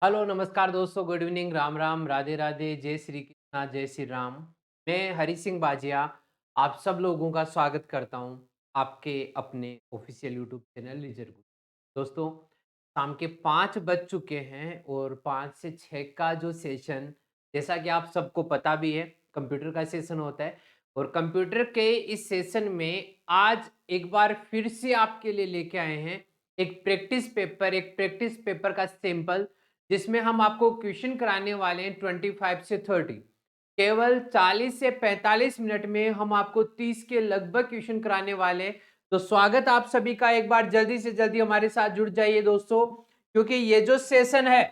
Hello, नमस्कार दोस्तों, good evening, Ram Ram, Radhe Radhe, जय श्री कृष्णा, जय श्री राम। मैं हरि सिंह बाजिया आप सब लोगों का स्वागत करता हूं आपके अपने ऑफिशियल यूट्यूब चैनल रिजर गुरु। दोस्तों, शाम के 5 बज चुके हैं और 5 से 6 का जो सेशन, जैसा कि आप सबको पता भी है, कंप्यूटर का सेशन होता है। और कंप्यूटर के इस सेशन में आज एक बार फिर से आपके लिए लेके आए हैं एक प्रैक्टिस पेपर का सैंपल, जिसमें हम आपको क्वेश्चन कराने वाले हैं 25 से 30। केवल 40 से 45 मिनट में हम आपको 30 के लगभग क्वेश्चन कराने वाले हैं। तो स्वागत आप सभी का, एक बार जल्दी से जल्दी हमारे साथ जुड़ जाइए दोस्तों, क्योंकि ये जो सेशन है,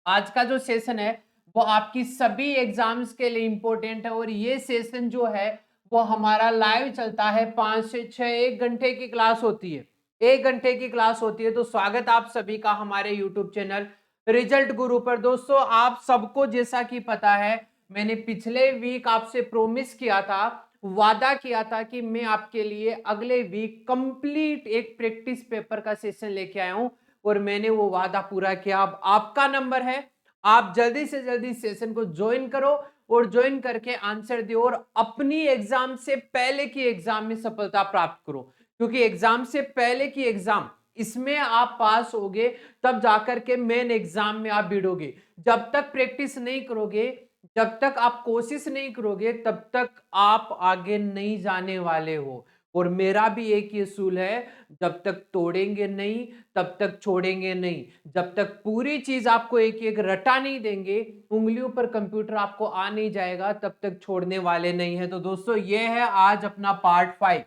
आज का जो सेशन है, वो आपकी सभी एग्जाम्स के लिए इंपॉर्टेंट है। और ये सेशन जो है वो हमारा लाइव चलता है, 5 से 6 1 घंटे की क्लास होती है। 1 घंटे की क्लास होती है। तो स्वागत आप सभी का हमारे यूट्यूब चैनल रिजल्ट गुरु पर। दोस्तों, आप सबको जैसा कि पता है, मैंने पिछले वीक आपसे प्रॉमिस किया था, वादा किया था कि मैं आपके लिए अगले वीक कंप्लीट एक प्रैक्टिस पेपर का सेशन लेके आया हूं। और मैंने वो वादा पूरा किया। अब आपका नंबर है, आप जल्दी से जल्दी सेशन को ज्वाइन करो और ज्वाइन करके आंसर दो और अपनी एग्जाम से पहले की एग्जाम में सफलता प्राप्त करो। क्योंकि एग्जाम से पहले की एग्जाम, इसमें आप पास होगे तब जाकर के मेन एग्जाम में आप भिड़ोगे। जब तक प्रैक्टिस नहीं करोगे, जब तक आप कोशिश नहीं करोगे, तब तक आप आगे नहीं जाने वाले हो। और मेरा भी एक ही असूल है, जब तक तोड़ेंगे नहीं तब तक छोड़ेंगे नहीं। जब तक पूरी चीज आपको एक एक रटा नहीं देंगे, उंगलियों पर कंप्यूटर आपको आ नहीं जाएगा, तब तक छोड़ने वाले नहीं है। तो दोस्तों, ये है आज अपना पार्ट 5,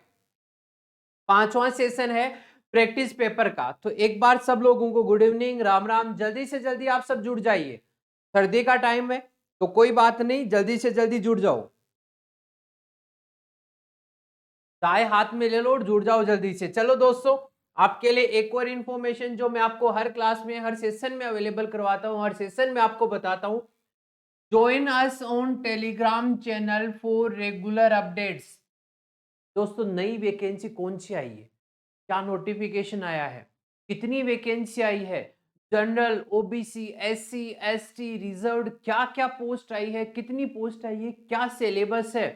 पांचवा सेशन है प्रैक्टिस पेपर का। तो एक बार सब लोगों को गुड इवनिंग, राम राम। जल्दी से जल्दी आप सब जुड़ जाइए, सर्दी का टाइम है तो कोई बात नहीं, जल्दी से जल्दी जुड़ जाओ। चाय हाथ में ले लो और जुड़ जाओ जल्दी से। चलो दोस्तों, आपके लिए एक और इंफॉर्मेशन जो मैं आपको हर क्लास में, हर सेशन में अवेलेबल करवाता हूं, हर सेशन में आपको बताता हूं। Join us on Telegram channel for regular updates. दोस्तों, नई वैकेंसी कौन सी आई है, क्या नोटिफिकेशन आया है, कितनी वैकेंसी आई है, general, OBC, SC, ST, reserved, क्या क्या पोस्ट आई है, कितनी पोस्ट आई है, क्या सिलेबस है,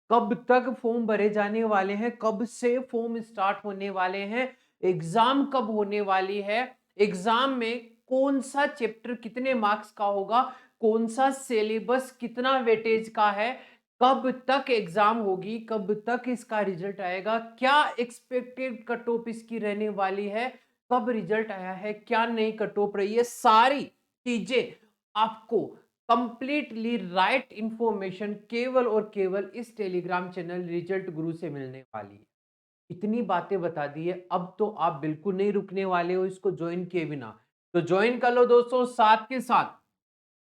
कब तक फॉर्म भरे जाने वाले हैं, कब से फॉर्म स्टार्ट होने वाले हैं, एग्जाम कब होने वाली है, एग्जाम में कौन सा चैप्टर कितने मार्क्स का होगा, कौन सा सिलेबस कितना वेटेज का है, कब तक एग्जाम होगी, कब तक इसका रिजल्ट आएगा, क्या एक्सपेक्टेड कट ऑफ इसकी रहने वाली है, कब रिजल्ट आया है, क्या नई कट ऑफ रही है, सारी चीजें आपको कंप्लीटली राइट इंफॉर्मेशन केवल और केवल इस टेलीग्राम चैनल रिजल्ट गुरु से मिलने वाली है। इतनी बातें बता दी है, अब तो आप बिल्कुल नहीं रुकने वाले हो इसको ज्वाइन किए बिना। तो ज्वाइन कर लो दोस्तों। साथ के साथ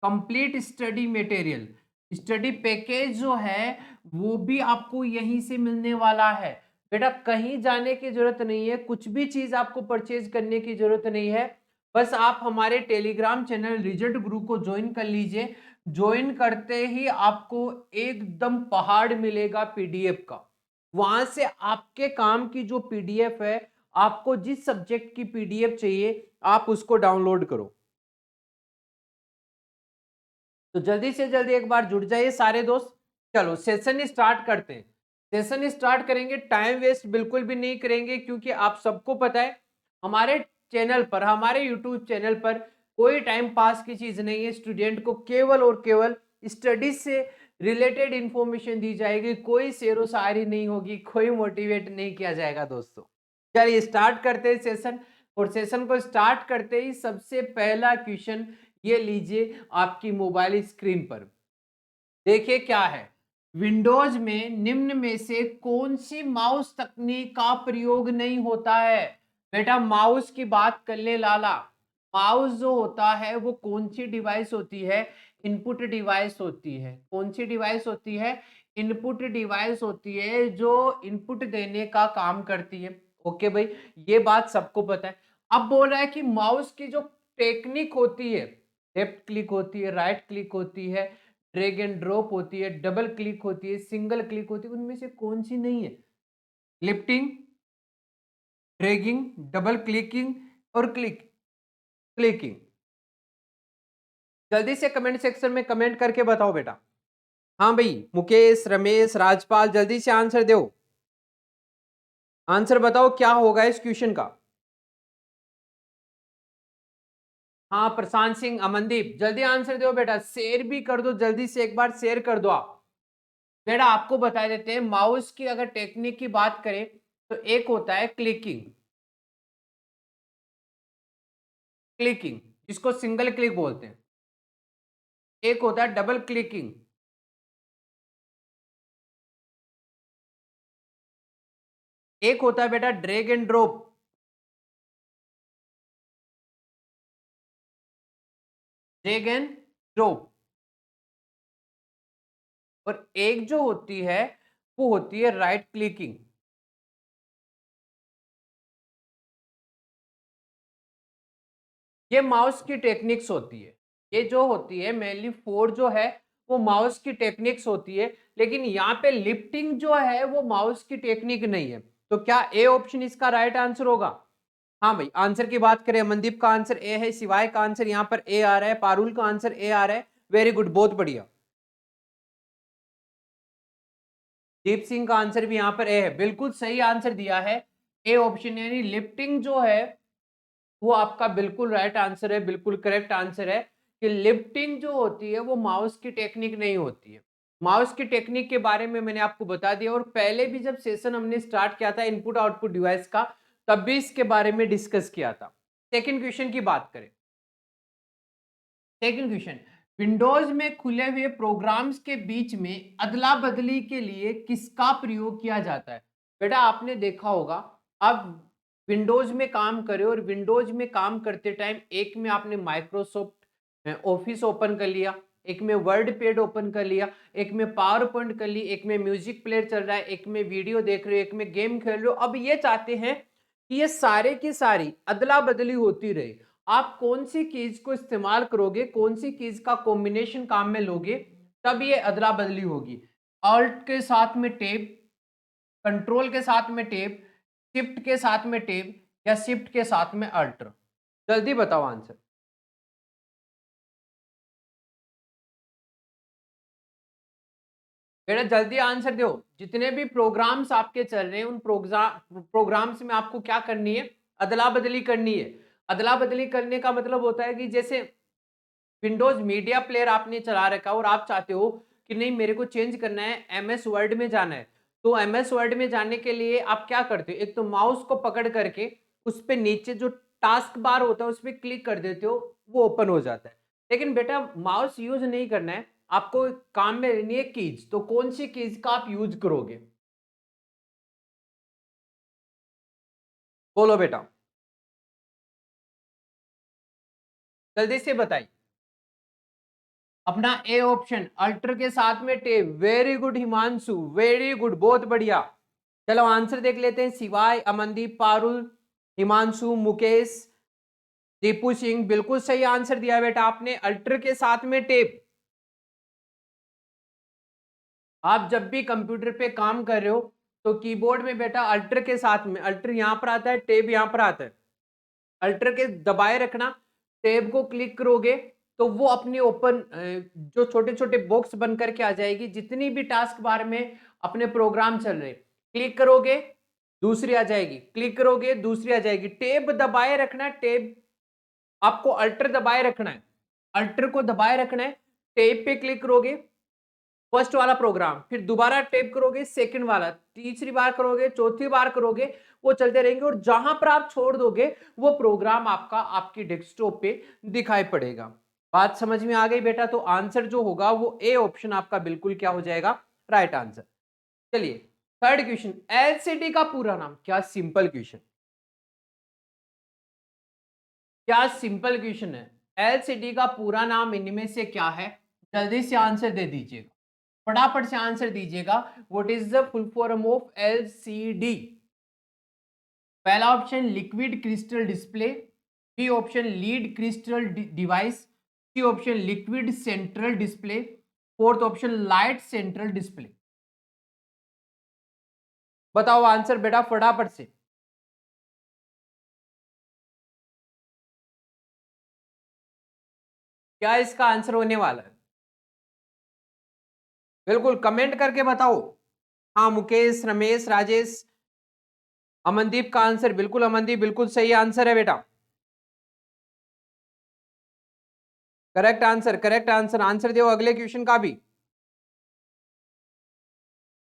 complete study material, study package जो है वो भी आपको यहीं से मिलने वाला है। बेटा, कहीं जाने की जरूरत नहीं है, कुछ भी चीज आपको परचेज करने की जरूरत नहीं है। बस आप हमारे टेलीग्राम चैनल रिजल्ट ग्रुप को ज्वाइन कर लीजिए। ज्वाइन करते ही आपको एकदम पहाड़ मिलेगा पीडीएफ का। वहां से आपके काम की जो पीडीएफ है, आपको जिस सब्जेक्ट की पीडीएफ चाहिए, आप उसको डाउनलोड करो। तो जल्दी से जल्दी एक बार जुड़ जाइए सारे दोस्त। चलो सेशन स्टार्ट करते हैं। सेशन स्टार्ट करेंगे, टाइम वेस्ट बिल्कुल भी नहीं करेंगे, क्योंकि आप सबको पता है हमारे चैनल पर, हमारे यूट्यूब चैनल पर कोई टाइम पास की चीज नहीं है। स्टूडेंट को केवल और केवल स्टडीज से रिलेटेड इंफॉर्मेशन दी जाएगी, कोई शेरो शायरी नहीं होगी, कोई मोटिवेट नहीं किया जाएगा दोस्तों। चलिए स्टार्ट करते हैं सेशन। और सेशन को स्टार्ट करते ही सबसे पहला क्वेश्चन ये लीजिए आपकी मोबाइल स्क्रीन पर। देखिए क्या है, विंडोज में निम्न में से कौन सी माउस तकनीक का प्रयोग नहीं होता है। बेटा, माउस की बात कर ले लाला। माउस जो होता है वो कौन सी डिवाइस होती है, इनपुट डिवाइस होती है। कौन सी डिवाइस होती है, इनपुट डिवाइस होती है, जो इनपुट देने का काम करती है। ओके भाई, ये बात सबको पता है। अब बोल रहा है कि माउस की जो टेक्निक होती है, लेफ्ट क्लिक होती है, राइट क्लिक होती है, ड्रैग एंड ड्रॉप होती है, डबल क्लिक होती है, सिंगल क्लिक होती है, उनमें से कौन सी नहीं है। लिफ्टिंग, ड्रैगिंग, डबल क्लिकिंग और क्लिकिंग। जल्दी से कमेंट सेक्शन में कमेंट करके बताओ बेटा। हाँ भाई, मुकेश, रमेश, राजपाल, जल्दी से आंसर दो। आंसर बताओ क्या होगा इस क्वेश्चन का। हाँ प्रशांत सिंह, अमनदीप, जल्दी आंसर दो बेटा, शेयर भी कर दो, जल्दी से एक बार शेयर कर दो आप। बेटा आपको बता देते हैं, माउस की अगर टेक्निक की बात करें तो एक होता है क्लिकिंग, क्लिकिंग जिसको सिंगल क्लिक बोलते हैं, एक होता है डबल क्लिकिंग, एक होता है बेटा drag and drop, drag and drop, और एक जो होती है वो होती है राइट क्लिकिंग। ये माउस की टेक्निक्स होती है, ये जो होती है मेनली फोर जो है वो माउस की टेक्निक्स होती है, लेकिन यहाँ पे लिफ्टिंग जो है वो माउस की टेक्निक नहीं है। तो क्या ए ऑप्शन इसका राइट आंसर होगा? हाँ भाई, आंसर की बात करें, मनदीप का आंसर ए है, शिवाय का आंसर यहाँ पर ए आ रहा है, पारुल का आंसर ए आ रहा है। वेरी गुड, बहुत बढ़िया। दीप सिंह का आंसर भी यहाँ पर ए है, बिल्कुल सही आंसर दिया है। ए ऑप्शन यानी लिफ्टिंग जो है वो आपका बिल्कुल राइट आंसर है, बिल्कुल करेक्ट आंसर है कि लिफ्टिंग जो होती है वो माउस की टेक्निक नहीं होती है। माउस की टेक्निक के बारे में मैंने आपको बता दिया, और पहले भी जब सेशन हमने स्टार्ट किया था इनपुट आउटपुट डिवाइस का, तब भी इसके बारे में डिस्कस किया था। सेकंड क्वेश्चन की बात करें, सेकंड क्वेश्चन, विंडोज में खुले हुए प्रोग्राम्स के बीच में अदला बदली के लिए किसका प्रयोग किया जाता है? बेटा आपने देखा होगा, अब विंडोज में काम करे और विंडोज में काम करते टाइम एक में आपने माइक्रोसॉफ्ट ऑफिस ओपन कर लिया, एक में वर्ड पैड ओपन कर लिया, एक में पावर पॉइंट कर ली, एक में म्यूजिक प्लेयर चल रहा है, एक में वीडियो देख रहे हो, एक में गेम खेल रहे हो। अब ये चाहते हैं कि ये सारे की सारी अदला बदली होती रहे, आप कौन सी कीज को इस्तेमाल करोगे, कौन सी कीज का कॉम्बिनेशन काम में लोगे, तब ये अदला बदली होगी। ऑल्ट के साथ में टेब, कंट्रोल के साथ में टेब, शिफ्ट के साथ में टेब, या शिफ्ट के साथ में अल्टर? जल्दी बताओ आंसर। बेटा जल्दी आंसर दो। जितने भी प्रोग्राम्स आपके चल रहे हैं उन प्रोग्राम्स में आपको क्या करनी है? अदला बदली करनी है। अदला बदली करने का मतलब होता है कि जैसे विंडोज मीडिया प्लेयर आपने चला रखा और आप चाहते हो कि नहीं मेरे को चेंज करना है, एमएस वर्ड में जाना है, तो एमएस वर्ड में जाने के लिए आप क्या करते हो? एक तो माउस को पकड़ करके उस पे नीचे जो टास्क बार होता है उस पर क्लिक कर देते हो, वो ओपन हो जाता है। लेकिन बेटा माउस यूज नहीं करना है, आपको काम में लेनी है कीज, तो कौन सी कीज का आप यूज करोगे? बोलो बेटा, जल्दी से बताइए। अपना ए ऑप्शन अल्टर के साथ में tape, very good Himanshu, very good, बहुत बढ़िया। चलो आंसर देख लेते हैं, शिवाय, अमनदीप, पारुल, हिमांशु, मुकेश, दीपू सिंह, बिल्कुल सही आंसर दिया बेटा आपने, अल्टर के साथ में टेप। आप जब भी कंप्यूटर पे काम कर रहे हो तो कीबोर्ड में बेटा अल्टर के साथ में, अल्टर यहां पर आता है, टेब यहां पर आता है, अल्टर के दबाए रखना, टेब को क्लिक करोगे तो वो अपनी ओपन जो छोटे छोटे बॉक्स बन करके आ जाएगी, जितनी भी टास्क बार में अपने प्रोग्राम चल रहे, क्लिक करोगे दूसरी आ जाएगी, क्लिक करोगे दूसरी आ जाएगी, टेब दबाए रखना, टेब आपको अल्टर दबाए रखना है, अल्टर को दबाए रखना है, टेब पे क्लिक करोगे फर्स्ट वाला प्रोग्राम, फिर दोबारा टेप करोगे सेकंड वाला, तीसरी बार करोगे, चौथी बार करोगे, वो चलते रहेंगे, और जहां पर आप छोड़ दोगे वो प्रोग्राम आपका आपकी डेस्कटॉप पे दिखाई पड़ेगा। बात समझ में आ गई बेटा? तो आंसर जो होगा वो ए ऑप्शन आपका बिल्कुल क्या हो जाएगा? Right answer. चलिए थर्ड क्वेश्चन, एलसीडी का पूरा नाम क्या? सिंपल क्वेश्चन, क्या सिंपल क्वेश्चन है। एलसीडी का पूरा नाम इनमें से क्या है? जल्दी से आंसर दे दीजिएगा, फटाफट से आंसर दीजिएगा। What is the full form of LCD? पहला option liquid crystal display, B option lead crystal device, C option liquid central display, fourth option light central display. बताओ आंसर बेटा फटाफट से। क्या इसका आंसर होने वाला है? बिल्कुल कमेंट करके बताओ। हाँ, मुकेश, रमेश, राजेश, अमनदीप का आंसर बिल्कुल, अमनदीप बिल्कुल सही आंसर है बेटा। Correct answer, correct answer, answer दो अगले क्वेश्चन का भी।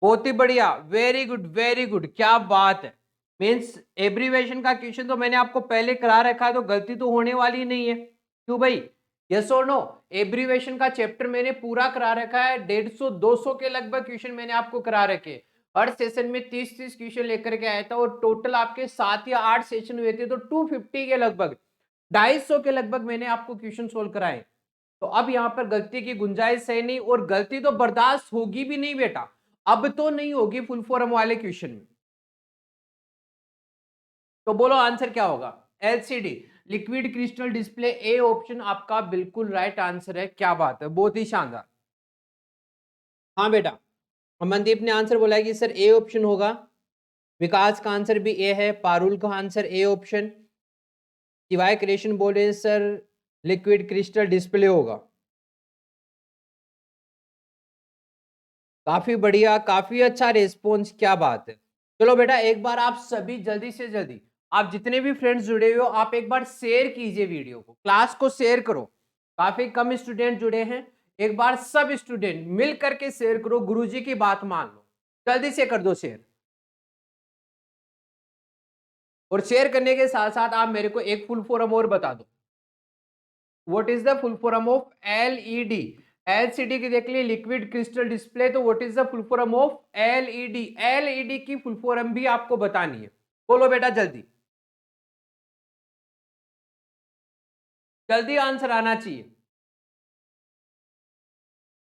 बहुत ही बढ़िया, वेरी गुड वेरी गुड, क्या बात है। मीन्स एब्रीवेशन का क्वेश्चन तो मैंने आपको पहले करा रखा है, तो गलती तो होने वाली नहीं है, क्यों भाई? यस और नो? एब्रीवेशन का चैप्टर मैंने पूरा करा रखा है, 150-200 के लगभग क्वेश्चन मैंने आपको करा रखे। हर सेशन में 30-30 क्वेश्चन लेकर के आया था, और टोटल आपके 7 या 8 सेशन हुए थे, तो 250 के लगभग, 250 के लगभग मैंने आपको क्वेश्चन सोल्व कराए। तो अब यहां पर गलती की गुंजाइश है नहीं, और गलती तो बर्दाश्त होगी भी नहीं बेटा, अब तो नहीं होगी फुल फॉर्म वाले क्वेश्चन में। तो बोलो आंसर क्या होगा? LCD, liquid crystal display, A option आपका बिल्कुल राइट आंसर है। क्या बात है, बहुत ही शानदार। हाँ बेटा, अमनदीप ने आंसर बोला है कि सर ए ऑप्शन होगा। विकास का आंसर भी ए है, पारुल का आंसर ए ऑप्शन, शिवाय क्रिएशन बोल रहे हैं सर लिक्विड क्रिस्टल डिस्प्ले होगा। काफी बढ़िया, काफी अच्छा रिस्पॉन्स, क्या बात है। चलो बेटा, एक बार आप सभी जल्दी से जल्दी, आप जितने भी फ्रेंड्स जुड़े हुए हो, आप एक बार शेयर कीजिए वीडियो को, क्लास को शेयर करो। काफी कम स्टूडेंट जुड़े हैं, एक बार सब स्टूडेंट मिल करके शेयर करो, गुरुजी की बात मान लो, जल्दी से कर दो शेयर। और शेयर करने के साथ साथ आप मेरे को एक फुल फॉर्म और बता दो, what is the full form of LED? LCD की देख ली, लिक्विड क्रिस्टल डिस्प्ले, तो what is the full form of LED? LED की फुल फॉर्म भी आपको बतानी है, बोलो बेटा जल्दी, जल्दी आंसर आना चाहिए।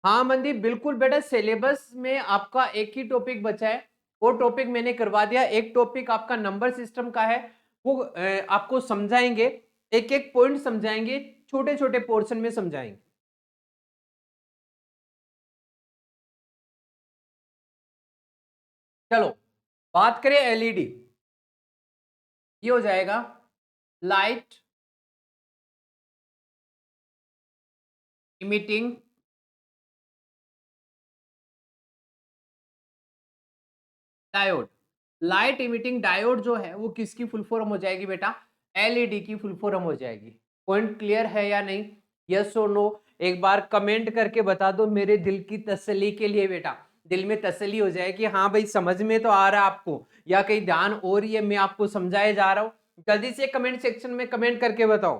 हाँ मनदीप, बिल्कुल बेटा, सिलेबस में आपका एक ही टॉपिक बचा है, वो टॉपिक मैंने करवा दिया। एक टॉपिक आपका नंबर सिस्टम का है, वो आपको समझाएंगे, एक एक पॉइंट समझाएंगे, छोटे छोटे पोर्शन में समझाएंगे। चलो बात करें एलईडी, ये हो जाएगा light emitting diode. Light emitting diode जो है वो किसकी फुल फॉर्म हो जाएगी बेटा? एलईडी की फुल फॉर्म हो जाएगी। पॉइंट क्लियर है या नहीं? यस और नो एक बार कमेंट करके बता दो, मेरे दिल की तसल्ली के लिए बेटा, दिल में तसल्ली हो जाए कि हाँ भाई समझ में तो आ रहा है आपको, या कहीं ध्यान और ही है, मैं आपको समझाए जा रहा हूँ। जल्दी से कमेंट सेक्शन में कमेंट करके बताओ।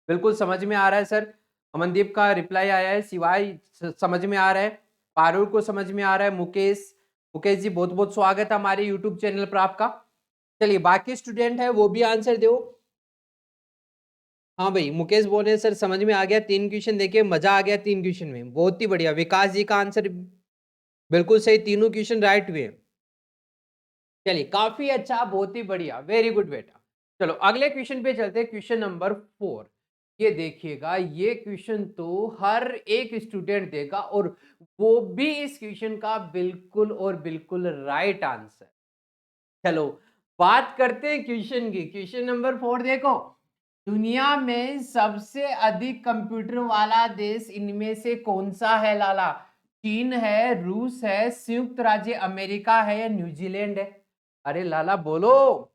बिल्कुल समझ में आ रहा है सर, अमनदीप का रिप्लाई आया है, सिवाय समझ में आ रहा है, पारुल को समझ में आ रहा है, मुकेश, मुकेश जी बहुत बहुत स्वागत है हमारे यूट्यूब चैनल पर आपका। चलिए बाकी स्टूडेंट है वो भी आंसर दो। हाँ भाई, मुकेश बोल रहे हैं सर समझ में आ गया, 3 क्वेश्चन देखे मजा आ गया, 3 क्वेश्चन में, बहुत ही बढ़िया। विकास जी का आंसर बिल्कुल सही, तीनों क्वेश्चन राइट हुए। चलिए काफी अच्छा, बहुत ही बढ़िया, वेरी गुड बेटा। चलो अगले क्वेश्चन पे चलते हैं, क्वेश्चन नंबर 4। ये देखिएगा, ये क्वेश्चन तो हर एक स्टूडेंट देगा, और वो भी इस क्वेश्चन का बिल्कुल और बिल्कुल राइट आंसर। चलो बात करते हैं क्वेश्चन की। क्वेश्चन नंबर 4 देखो, दुनिया में सबसे अधिक कंप्यूटर वाला देश इनमें से कौन सा है लाला? चीन है, रूस है, संयुक्त राज्य अमेरिका है, या न्यूजीलैंड है? अरे लाला बोलो,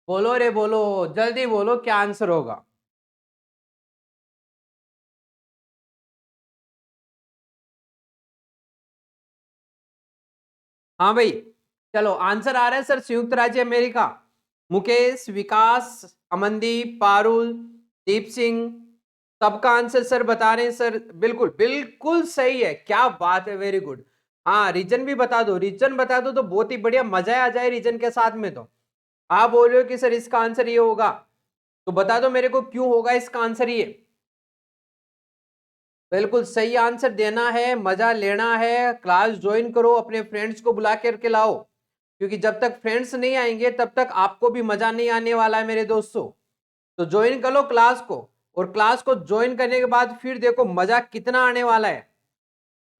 बोलो रे बोलो, जल्दी बोलो क्या आंसर होगा। हाँ भाई, चलो आंसर आ रहा है सर, संयुक्त राज्य अमेरिका। मुकेश, विकास, अमनदीप, पारुल, दीप सिंह, सबका आंसर सर बता रहे हैं सर, बिल्कुल बिल्कुल सही है, क्या बात है, वेरी गुड। हाँ रीजन भी बता दो, रीजन बता दो तो बहुत ही बढ़िया, मजा आ जाए रीजन के साथ में। तो आप बोल रहे हो कि सर इसका आंसर ये होगा, तो बता दो मेरे को क्यों होगा इसका आंसर ये। बिल्कुल सही आंसर देना है, मजा लेना है, क्लास ज्वाइन करो, अपने फ्रेंड्स को बुला करके लाओ, क्योंकि जब तक फ्रेंड्स नहीं आएंगे तब तक आपको भी मजा नहीं आने वाला है मेरे दोस्तों। तो ज्वाइन कर लो क्लास को, और क्लास को ज्वाइन करने के बाद फिर देखो मजा कितना आने वाला है।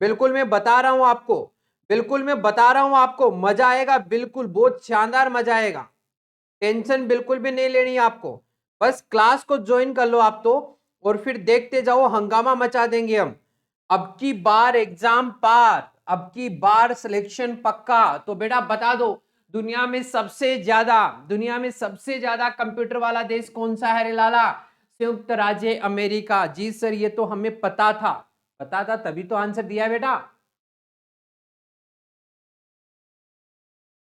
बिल्कुल मैं बता रहा हूं आपको, बिल्कुल मैं बता रहा हूं आपको, मजा आएगा, बिल्कुल बहुत शानदार मजा आएगा। टेंशन बिल्कुल भी नहीं लेनी आपको, बस क्लास को ज्वाइन कर लो आप तो, और फिर देखते जाओ, हंगामा मचा देंगे हम। अब की बार एग्जाम पार, अब की बार सिलेक्शन पक्का। तो बेटा बता दो, दुनिया में सबसे ज्यादा कंप्यूटर वाला देश कौन सा है रे लाला? संयुक्त राज्य अमेरिका। जी सर, ये तो हमें पता था तभी तो आंसर दिया बेटा।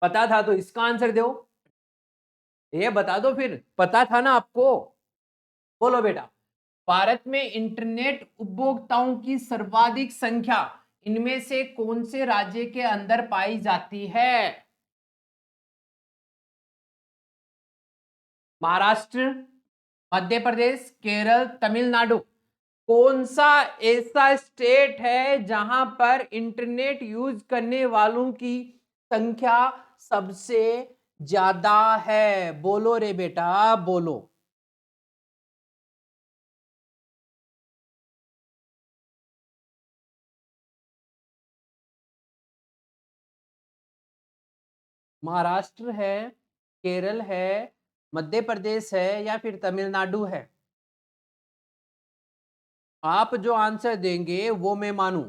पता था तो इसका आंसर दो, ये बता दो फिर, पता था ना आपको। बोलो बेटा। भारत में इंटरनेट उपभोक्ताओं की सर्वाधिक संख्या इनमें से कौन से राज्य के अंदर पाई जाती है? महाराष्ट्र, मध्य प्रदेश, केरल, तमिलनाडु। कौन सा ऐसा स्टेट है जहां पर इंटरनेट यूज करने वालों की संख्या सबसे ज्यादा है? बोलो रे बेटा, बोलो। महाराष्ट्र है, केरल है, मध्य प्रदेश है, या फिर तमिलनाडु है? आप जो आंसर देंगे वो मैं मानूं।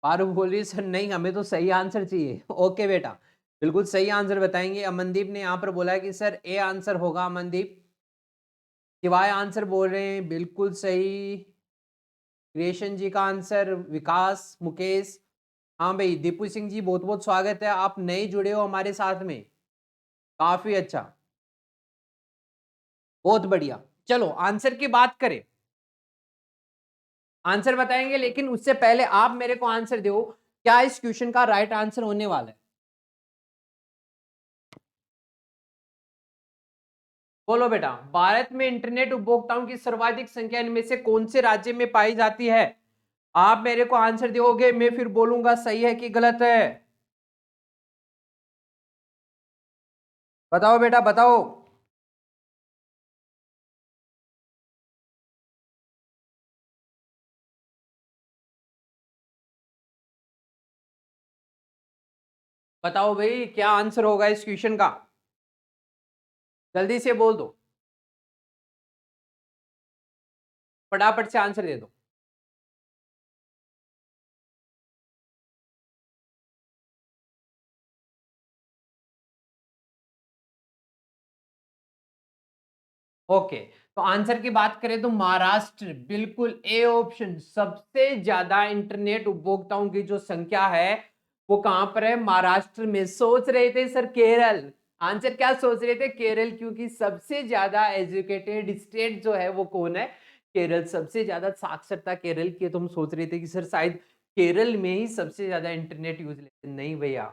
पारू बोली सर नहीं, हमें तो सही आंसर चाहिए। ओके बेटा, बिल्कुल सही आंसर बताएंगे। अमनदीप ने यहाँ पर बोला है कि सर ए आंसर होगा। अमनदीप शिवाय आंसर बोल रहे हैं, बिल्कुल सही। क्रिएशन जी का आंसर, विकास, मुकेश। हाँ भाई, दीपू सिंह जी बहुत बहुत स्वागत है, आप नए जुड़े हो हमारे साथ में, काफी अच्छा, बहुत बढ़िया। चलो आंसर की बात करें, आंसर बताएंगे, लेकिन उससे पहले आप मेरे को आंसर दो, क्या इस क्वेश्चन का राइट आंसर होने वाला है? बोलो बेटा। भारत में इंटरनेट उपभोक्ताओं की सर्वाधिक संख्या इनमें से कौन से राज्य में पाई जाती है? आप मेरे को आंसर दोगे, मैं फिर बोलूंगा सही है कि गलत है। बताओ बेटा, बताओ। बताओ भाई, क्या आंसर होगा इस क्वेश्चन का? जल्दी से बोल दो, फटाफट से आंसर दे दो। ओके, तो आंसर की बात करें तो महाराष्ट्र, बिल्कुल ए ऑप्शन। सबसे ज्यादा इंटरनेट उपभोक्ताओं की जो संख्या है वो कहां पर है? महाराष्ट्र में। सोच रहे थे सर केरल, आंसर क्या सोच रहे थे? केरल, क्योंकि सबसे ज्यादा एजुकेटेड स्टेट जो है वो कौन है? केरल। सबसे ज्यादा साक्षरता केरल की है, तो हम सोच रहे थे कि सर शायद केरल में ही सबसे ज्यादा इंटरनेट यूज लेते। नहीं भैया,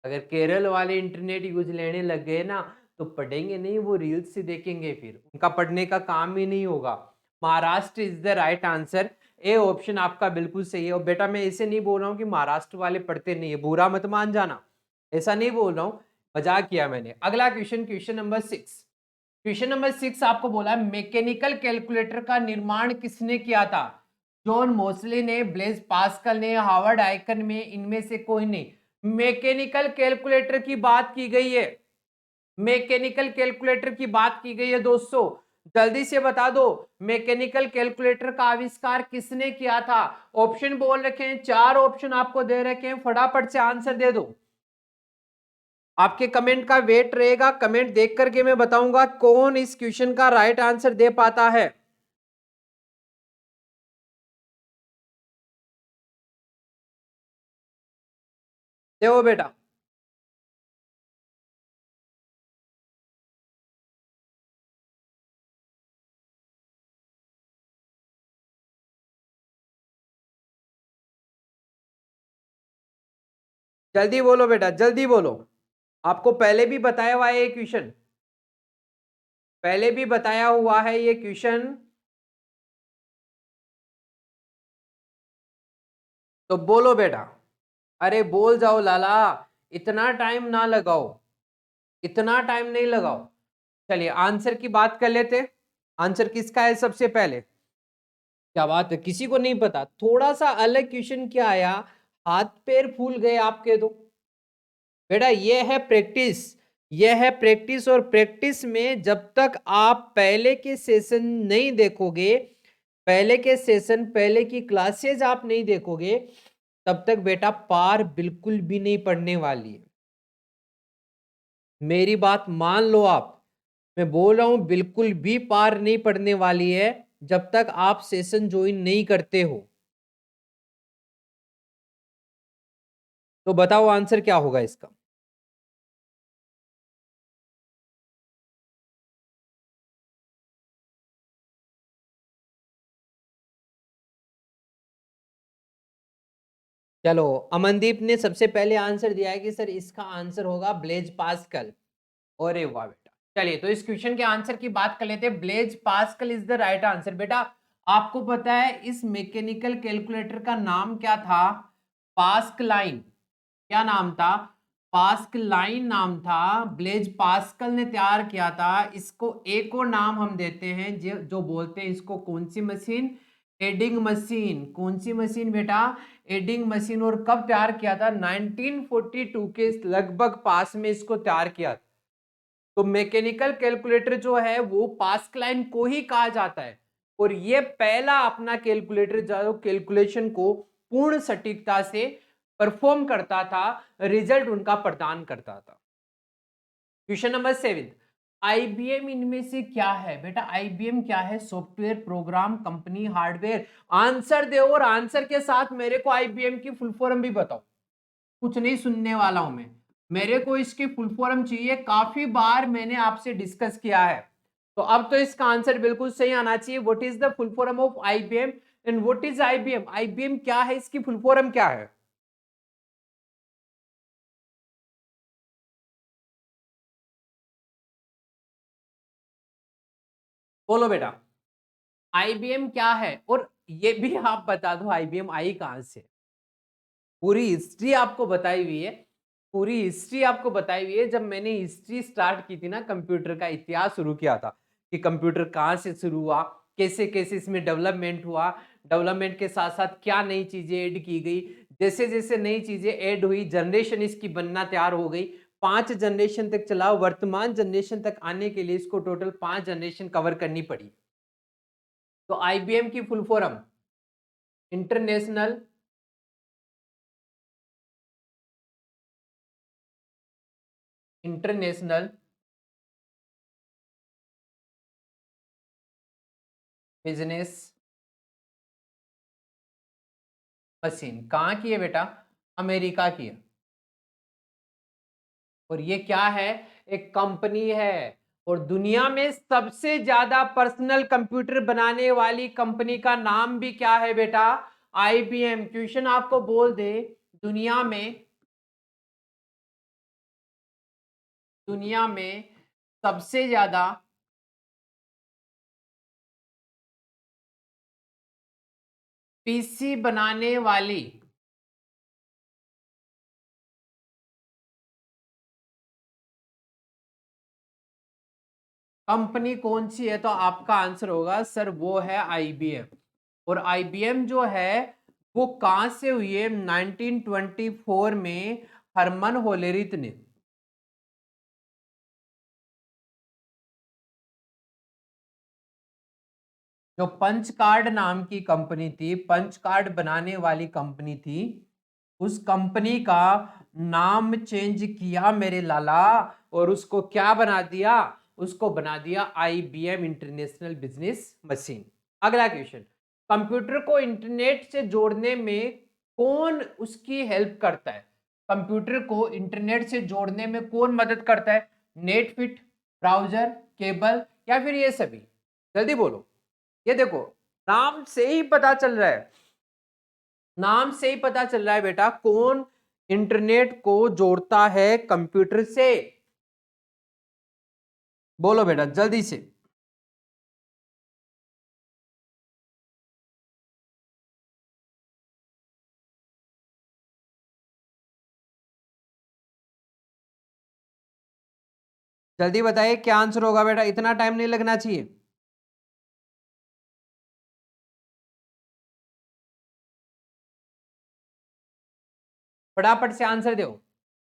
अगर केरल वाले इंटरनेट यूज लेने लग गए ना तो पढ़ेंगे नहीं, वो रील्स से देखेंगे, फिर उनका पढ़ने का काम ही नहीं होगा। Maharashtra is the right answer. A option आपका बिल्कुल सही है। और बेटा मैं ऐसे नहीं बोल रहा हूँ कि महाराष्ट्र वाले पढ़ते नहीं है, बुरा मत मान जाना, ऐसा नहीं बोल रहा हूँ, मजाक किया मैंने। अगला question, question number 6। Question number 6 आपको बोला है, मैकेनिकल कैलकुलेटर का निर्माण किसने किया था? जॉन मोसले ने, ब्लेज पास्कल ने, हार्वर्ड आइकन में, इनमें से कोई नहीं। मैकेनिकल कैलकुलेटर की बात की गई है, मैकेनिकल कैलकुलेटर की बात की गई है दोस्तों, जल्दी से बता दो, मैकेनिकल कैलकुलेटर का आविष्कार किसने किया था? ऑप्शन बोल रखे हैं, 4 ऑप्शन आपको दे रखे हैं, फटाफट से आंसर दे दो। आपके कमेंट का वेट रहेगा, कमेंट देख करके मैं बताऊंगा कौन इस क्वेश्चन का राइट आंसर दे पाता है। देखो बेटा, जल्दी बोलो बेटा, जल्दी बोलो। आपको पहले भी बताया हुआ है ये क्वेश्चन, पहले भी बताया हुआ है ये क्वेश्चन, तो बोलो बेटा। अरे बोल जाओ लाला, इतना टाइम ना लगाओ, इतना टाइम नहीं लगाओ। चलिए आंसर की बात कर लेते, आंसर किसका है सबसे पहले? क्या बात है, किसी को नहीं पता? थोड़ा सा अलग क्वेश्चन क्या आया, हाथ पैर फूल गए आपके तो। बेटा ये है प्रैक्टिस, ये है प्रैक्टिस। और प्रैक्टिस में जब तक आप पहले के सेशन नहीं देखोगे, पहले के सेशन, पहले की क्लासेज आप नहीं देखोगे, तब तक बेटा पार बिल्कुल भी नहीं पड़ने वाली है। मेरी बात मान लो आप, मैं बोल रहा हूं बिल्कुल भी पार नहीं पड़ने वाली है जब तक आप सेशन ज्वाइन नहीं करते हो। तो बताओ आंसर क्या होगा इसका। चलो, अमनदीप ने सबसे पहले आंसर दिया है कि सर इसका आंसर होगा ब्लेज पास्कल। अरे वाह बेटा, चलिए तो इस क्वेश्चन के आंसर की बात कर लेते हैं। Blaise Pascal is the right answer. बेटा आपको पता है इस मैकेनिकल कैलकुलेटर का नाम क्या था? पास्कलाइन। क्या नाम था? पास्कलाइन नाम था। ब्लेज पास्कल ने तैयार किया था इसको। एक और नाम हम देते हैं जो बोलते हैं इसको कौन सी मशीन? Adding machine. कौन सी मशीन बेटा? Adding machine. और कब तैयार किया था? 1942 के लगभग पास में इसको तैयार किया था। तो मैकेनिकल कैलकुलेटर जो है वो पास्कलाइन को ही कहा जाता है। और ये पहला अपना कैलकुलेटर जो कैलकुलेशन को पूर्ण सटीकता से परफॉर्म करता था, रिजल्ट उनका प्रदान करता था। क्वेश्चन नंबर 7, आईबीएम इनमें से क्या है? बेटा आईबीएम क्या है? Software program company hardware. Answer दे और आंसर के साथ मेरे को आईबीएम की फुल फॉर्म भी बताओ। कुछ नहीं सुनने वाला हूं मैं, मेरे को इसकी फुल फॉर्म चाहिए। काफी बार मैंने आपसे डिस्कस किया है, तो अब तो इसका आंसर बिल्कुल सही आना चाहिए। What is the full form of IBM and what is IBM? IBM क्या है, इसकी फुल फॉर्म क्या है? बोलो बेटा, आईबीएम क्या है? और ये भी आप बता दो आईबीएम आई कहां से। पूरी हिस्ट्री आपको बताई हुई है, पूरी हिस्ट्री आपको बताई हुई है। जब मैंने हिस्ट्री स्टार्ट की थी ना, कंप्यूटर का इतिहास शुरू किया था कि कंप्यूटर कहाँ से शुरू हुआ, कैसे कैसे इसमें डेवलपमेंट हुआ, डेवलपमेंट के साथ साथ क्या नई चीजें ऐड की गई, जैसे जैसे नई चीजें ऐड हुई जनरेशन इसकी बनना तैयार हो गई। 5 जनरेशन तक चला, वर्तमान जनरेशन तक आने के लिए इसको टोटल 5 जनरेशन कवर करनी पड़ी। तो आईबीएम की full form international international business machine. कहाँ की है बेटा? अमेरिका की है। और ये क्या है? एक कंपनी है। और दुनिया में सबसे ज्यादा पर्सनल कंप्यूटर बनाने वाली कंपनी का नाम भी क्या है बेटा? आईबीएम। क्वेश्चन आपको बोल दे, दुनिया में, दुनिया में सबसे ज्यादा पीसी बनाने वाली कंपनी कौन सी है? तो आपका आंसर होगा सर वो है आईबीएम। और आईबीएम जो है वो कहां से हुई है? 1924 में हरमन होलेरिथ ने। जो पंच कार्ड नाम की कंपनी थी, पंच कार्ड बनाने वाली कंपनी थी, उस कंपनी का नाम चेंज किया मेरे लाला। और उसको क्या बना दिया? उसको बना दिया आईबीएम इंटरनेशनल बिजनेस मशीन। अगला क्वेश्चन, कंप्यूटर को इंटरनेट से जोड़ने में कौन उसकी हेल्प करता है? कंप्यूटर को इंटरनेट से जोड़ने में कौन मदद करता है? नेटफिट, ब्राउजर, केबल, या फिर ये सभी? जल्दी बोलो। ये देखो, नाम से ही पता चल रहा है, नाम से ही पता चल रहा है बेटा कौन इंटरनेट को जोड़ता है कंप्यूटर से। बोलो बेटा जल्दी से। जल्दी बताइए क्या आंसर होगा बेटा, इतना टाइम नहीं लगना चाहिए। फटाफट से आंसर दो,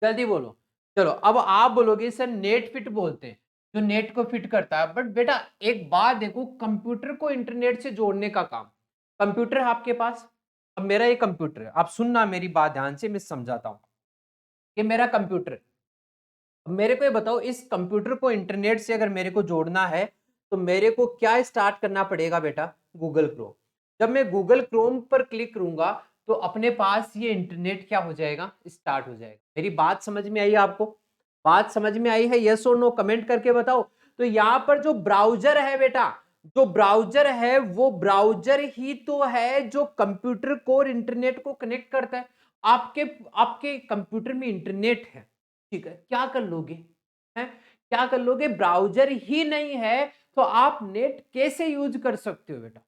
जल्दी बोलो। चलो अब आप बोलोगे सर नेट फिट बोलते हैं, जो नेट को फिट करता है। बट बेटा एक बात देखो, कंप्यूटर को इंटरनेट से जोड़ने का काम, कंप्यूटर है आपके पास। अब मेरा ये कंप्यूटर है, आप सुनना मेरी बात ध्यान से, मैं समझाता हूँ। ये मेरा कंप्यूटर है। अब मेरे को ये बताओ, इस कंप्यूटर को इंटरनेट से अगर मेरे को जोड़ना है तो मेरे को क्या स्टार्ट करना पड़ेगा बेटा? Google Chrome. जब मैं गूगल क्रोम पर क्लिक करूंगा तो अपने पास ये इंटरनेट क्या हो जाएगा? स्टार्ट हो जाएगा। मेरी बात समझ में आई आपको? बात समझ में आई है? यस और नो कमेंट करके बताओ। तो यहाँ पर जो ब्राउजर है बेटा, जो ब्राउजर है वो ब्राउजर ही तो है जो कंप्यूटर को और इंटरनेट को कनेक्ट करता है। आपके आपके कंप्यूटर में इंटरनेट है, ठीक है, क्या कर लोगे? हैं? क्या कर लोगे? ब्राउजर ही नहीं है तो आप नेट कैसे यूज कर सकते हो बेटा?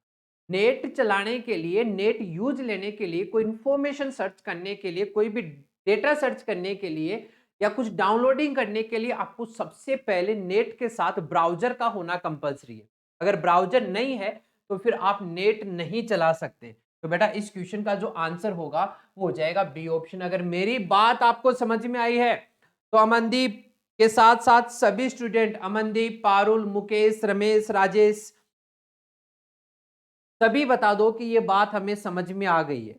नेट चलाने के लिए, नेट यूज लेने के लिए, कोई इंफॉर्मेशन सर्च करने के लिए, कोई भी डेटा सर्च करने के लिए या कुछ डाउनलोडिंग करने के लिए आपको सबसे पहले नेट के साथ ब्राउजर का होना कंपलसरी है। अगर ब्राउजर नहीं है तो फिर आप नेट नहीं चला सकते। तो बेटा इस क्वेश्चन का जो आंसर होगा वो हो जाएगा बी ऑप्शन। अगर मेरी बात आपको समझ में आई है तो अमनदीप के साथ साथ सभी स्टूडेंट, अमनदीप, पारुल, मुकेश, रमेश, राजेश, सभी बता दो कि ये बात हमें समझ में आ गई है।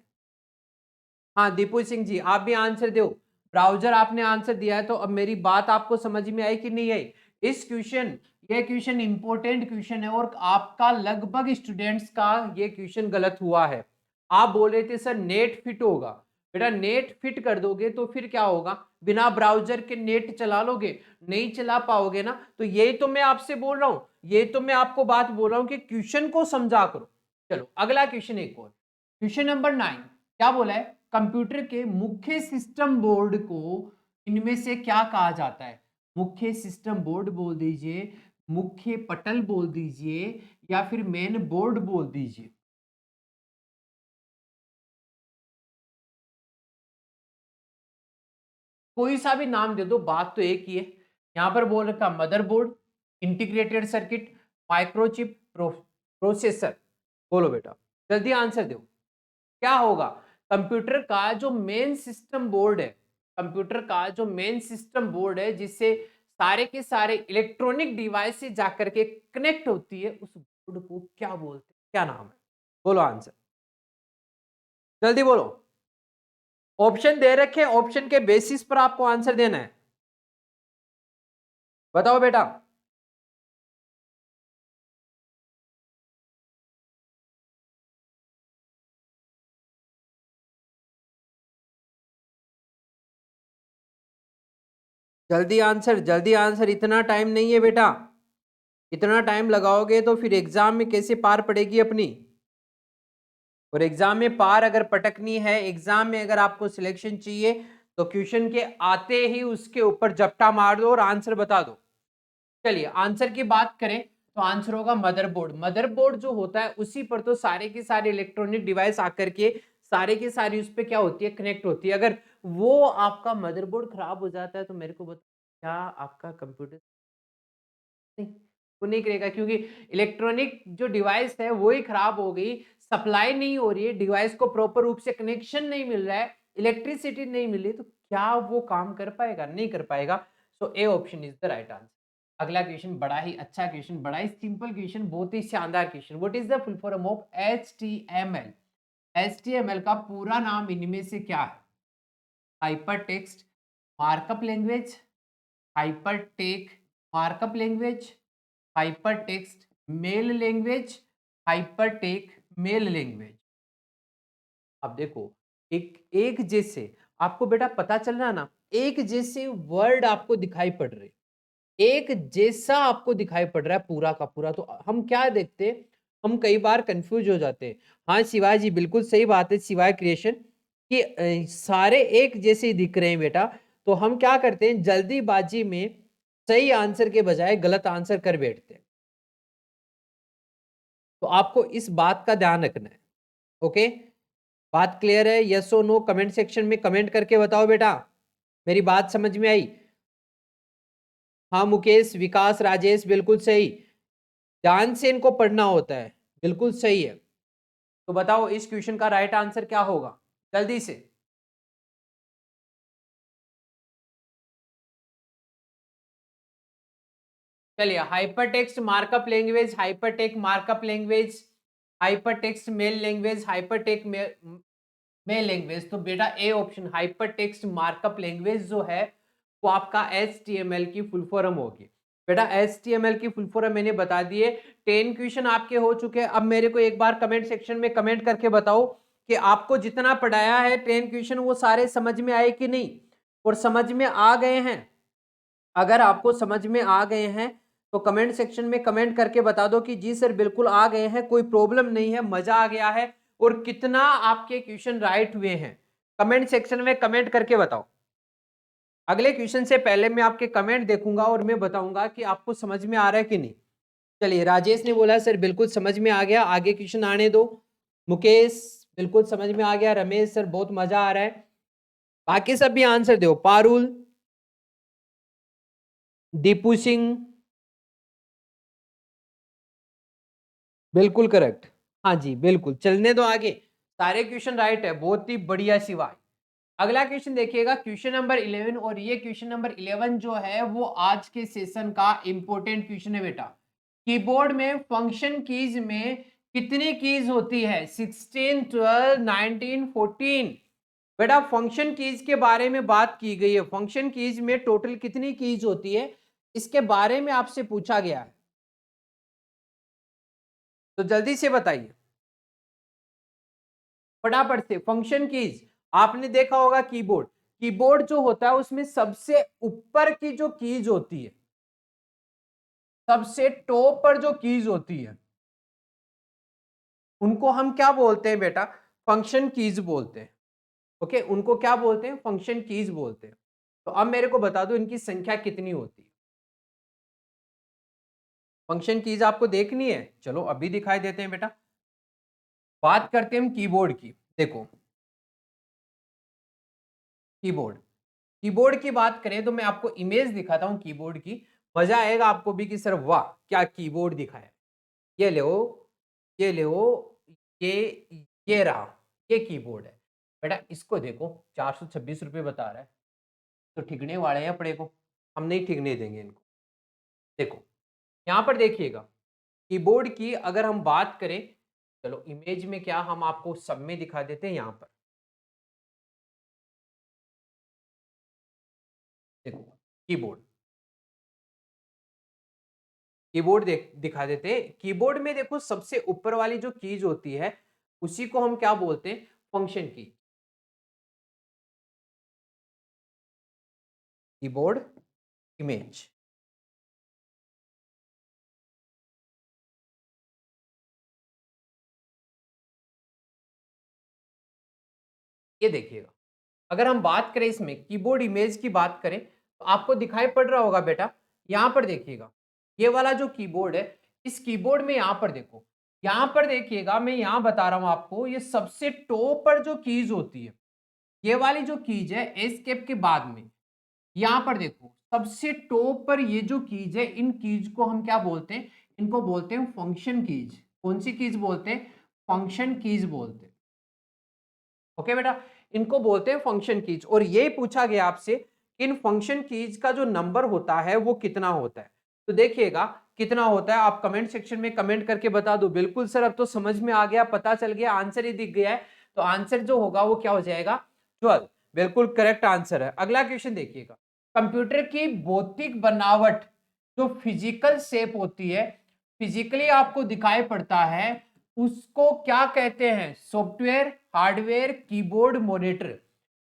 हाँ दीपू सिंह जी, आप भी आंसर दो। ब्राउजर आपने आंसर दिया है, तो अब मेरी बात आपको समझ में आई कि नहीं आई? इस क्वेश्चन, ये क्वेश्चन इंपॉर्टेंट क्वेश्चन है और आपका लगभग स्टूडेंट्स का ये क्वेश्चन गलत हुआ है। आप बोल रहे थे सर नेट फिट होगा। बेटा नेट फिट कर दोगे तो फिर क्या होगा? बिना ब्राउजर के नेट चला लोगे? नहीं चला पाओगे ना। तो यही तो मैं आपसे बोल रहा हूं, ये तो मैं आपको बात बोल रहा हूं कि क्वेश्चन को समझा करो। चलो अगला क्वेश्चन, एक और क्वेश्चन नंबर 9। क्या बोला है? कंप्यूटर के मुख्य सिस्टम बोर्ड को इनमें से क्या कहा जाता है? मुख्य सिस्टम बोर्ड बोल दीजिए, मुख्य पटल बोल दीजिए, या फिर मेन बोर्ड बोल दीजिए। कोई सा भी नाम दे दो, बात तो एक ही है। यहां पर बोल रखा motherboard, integrated circuit, microchip, processor. बोलो बेटा, जल्दी आंसर दो। क्या होगा? कंप्यूटर का जो मेन सिस्टम बोर्ड है, कंप्यूटर का जो मेन सिस्टम बोर्ड है जिससे सारे के सारे इलेक्ट्रॉनिक डिवाइस से जाकर के कनेक्ट होती है, उस बोर्ड को क्या बोलते हैं? क्या नाम है? बोलो आंसर, जल्दी बोलो। ऑप्शन दे रखे, ऑप्शन के बेसिस पर आपको आंसर देना है। बताओ बेटा। जल्दी आंसर, जल्दी आंसर, इतना टाइम नहीं है बेटा। इतना टाइम लगाओगे तो फिर एग्जाम में कैसे पार पड़ेगी अपनी? और एग्जाम में पार अगर पटकनी है, एग्जाम में अगर आपको सिलेक्शन चाहिए, तो क्वेश्चन के आते ही उसके ऊपर झपटा मार दो और आंसर बता दो। चलिए आंसर की बात करें तो आंसर होगा मदरबोर्ड। मदरबोर्ड जो होता है उसी पर तो सारे के सारे इलेक्ट्रॉनिक डिवाइस आकर के सारे के सारी उस पर क्या होती है? कनेक्ट होती है। अगर वो आपका मदरबोर्ड खराब हो जाता है तो मेरे को बता, क्या आपका कंप्यूटर नहीं, वो नहीं करेगा, क्योंकि इलेक्ट्रॉनिक जो डिवाइस है वो ही खराब हो गई, सप्लाई नहीं हो रही है, डिवाइस को प्रॉपर रूप से कनेक्शन नहीं मिल रहा है, इलेक्ट्रिसिटी नहीं मिल रही, तो क्या वो काम कर पाएगा? नहीं कर पाएगा। So A option is the right answer. अगला क्वेश्चन बड़ा ही अच्छा क्वेश्चन, बड़ा ही सिंपल क्वेश्चन, बहुत ही शानदार question. What is the full form of HTML? HTML का पूरा नाम इनमें से क्या है? Hyper text markup language, hyper tech markup language, hyper text mail language, hyper tech mail language. अब देखो, एक एक जैसे आपको बेटा पता चल रहा ना, एक जैसे वर्ड आपको दिखाई पड़ रहे, एक जैसा आपको दिखाई पड़ रहा है पूरा का पूरा, तो हम क्या देखते हैं? हम कई बार कंफ्यूज हो जाते हैं। हाँ शिवाय जी, बिल्कुल सही बात है शिवाय क्रिएशन, कि सारे एक जैसे ही दिख रहे हैं बेटा, तो हम क्या करते हैं? जल्दीबाजी में सही आंसर के बजाय गलत आंसर कर बैठते हैं। तो आपको इस बात का ध्यान रखना है। ओके, बात क्लियर है? यस और नो कमेंट सेक्शन में कमेंट करके बताओ बेटा, मेरी बात समझ में आई? हाँ मुकेश, विकास, राजेश, बिल्कुल सही। ध्यान से इनको पढ़ना होता है, बिल्कुल सही है। तो बताओ इस क्वेश्चन का राइट आंसर क्या होगा? जल्दी से। चलिए, hypertext markup language, hypertext markup language, hypertext mail language, hypertext mail language. तो बेटा A option hypertext markup language जो है वो आपका HTML की फुल फॉर्म होगी। बेटा HTML की फुल फॉर्म मैंने बता दिए। 10 क्वेश्चन आपके हो चुके हैं। अब मेरे को एक बार कमेंट सेक्शन में कमेंट करके बताओ कि आपको जितना पढ़ाया है 10 क्वेश्चन वो सारे समझ में आए कि नहीं, और समझ में आ गए हैं। अगर आपको समझ में आ गए हैं तो कमेंट सेक्शन में कमेंट करके बता दो कि जी सर बिल्कुल आ गए हैं, कोई प्रॉब्लम नहीं है, मजा आ गया है, और कितना आपके क्वेश्चन राइट हुए हैं। कमेंट सेक्शन में कमेंट करके बताओ। अगले क्वेश्चन से पहले मैं आपके कमेंट देखूंगा और मैं बताऊंगा कि आपको समझ में आ रहा है कि नहीं। चलिए, राजेश ने बोला सर बिल्कुल समझ में आ गया, आगे क्वेश्चन आने दो। मुकेश बिल्कुल समझ में आ गया। रमेश सर बहुत मजा आ रहा है। बाकी सब भी आंसर दो। पारुल, दीपू सिंह, बिल्कुल करेक्ट। हाँ जी बिल्कुल, चलने दो आगे। सारे क्वेश्चन राइट है, बहुत ही बढ़िया सिवाय। अगला क्वेश्चन देखिएगा, क्वेश्चन नंबर 11, और ये क्वेश्चन नंबर 11 जो है वो आज के सेशन का इंपॉर्टेंट क्वेश्चन है बेटा। कीबोर्ड में फंक्शन कीज में कितनी कीज होती है? 16, 12, 19, 14। बेटा फंक्शन कीज के बारे में बात की गई है। फंक्शन कीज में टोटल कितनी कीज होती है, इसके बारे में आपसे पूछा गया है, तो जल्दी से बताइए फटाफट से। फंक्शन कीज आपने देखा होगा, कीबोर्ड, कीबोर्ड जो होता है उसमें सबसे ऊपर की जो कीज होती है, सबसे टॉप पर जो कीज होती है, उनको हम क्या बोलते हैं बेटा? फंक्शन कीज बोलते हैं। ओके, उनको क्या बोलते हैं? फंक्शन कीज बोलते हैं। तो अब मेरे को बता दो इनकी संख्या कितनी होती है। फंक्शन कीज आपको देखनी है, चलो अभी दिखाई देते हैं बेटा। बात करते हैं हम कीबोर्ड की। देखो, कीबोर्ड, कीबोर्ड की बात करें तो मैं आपको इमेज दिखाता हूं कीबोर्ड की। मजा आएगा आपको भी कि सर वाह क्या कीबोर्ड दिखाया। ये ले, ये ले, ये रहा, ये कीबोर्ड है बेटा। इसको देखो, 426 रुपये बता रहा है, तो ठिकने वाले हैं अपने को, हम नहीं ठिकने देंगे इनको। देखो यहां पर देखिएगा, कीबोर्ड की अगर हम बात करें, चलो इमेज में क्या हम आपको सब में दिखा देते हैं। यहां पर देखो, कीबोर्ड, कीबोर्ड दिखा देते हैं। कीबोर्ड में देखो सबसे ऊपर वाली जो कीज होती है उसी को हम क्या बोलते हैं? फंक्शन की। कीबोर्ड इमेज, ये देखिएगा। अगर हम बात करें इसमें कीबोर्ड इमेज की बात करें तो आपको दिखाई पड़ रहा होगा बेटा। यहां पर देखिएगा, ये वाला जो कीबोर्ड है, इस कीबोर्ड में यहां पर देखो, यहां पर देखिएगा, मैं यहां बता रहा हूं आपको, ये सबसे टॉप पर जो कीज होती है, ये वाली जो कीज है एस्केप के बाद में, यहां पर देखो सबसे टॉप पर ये जो कीज है, इन कीज को हम क्या बोलते हैं? इनको बोलते हैं फंक्शन कीज। कौन सी कीज बोलते हैं? फंक्शन कीज बोलते हैं। ओके बेटा, इनको बोलते हैं फंक्शन कीज। और ये पूछा गया आपसे कि इन फंक्शन कीज का जो नंबर होता है वो कितना होता है। तो देखिएगा कितना होता है, आप कमेंट सेक्शन में कमेंट करके बता दो। बिल्कुल सर अब तो समझ में आ गया, पता चल गया, आंसर ही दिख गया है। तो आंसर जो होगा वो क्या हो जाएगा? 12। बिल्कुल करेक्ट आंसर है। अगला क्वेश्चन देखिएगा, कंप्यूटर की भौतिक बनावट जो फिजिकल शेप होती है, फिजिकली आपको दिखाई पड़ता है, उसको क्या कहते हैं? Software, hardware, keyboard, monitor.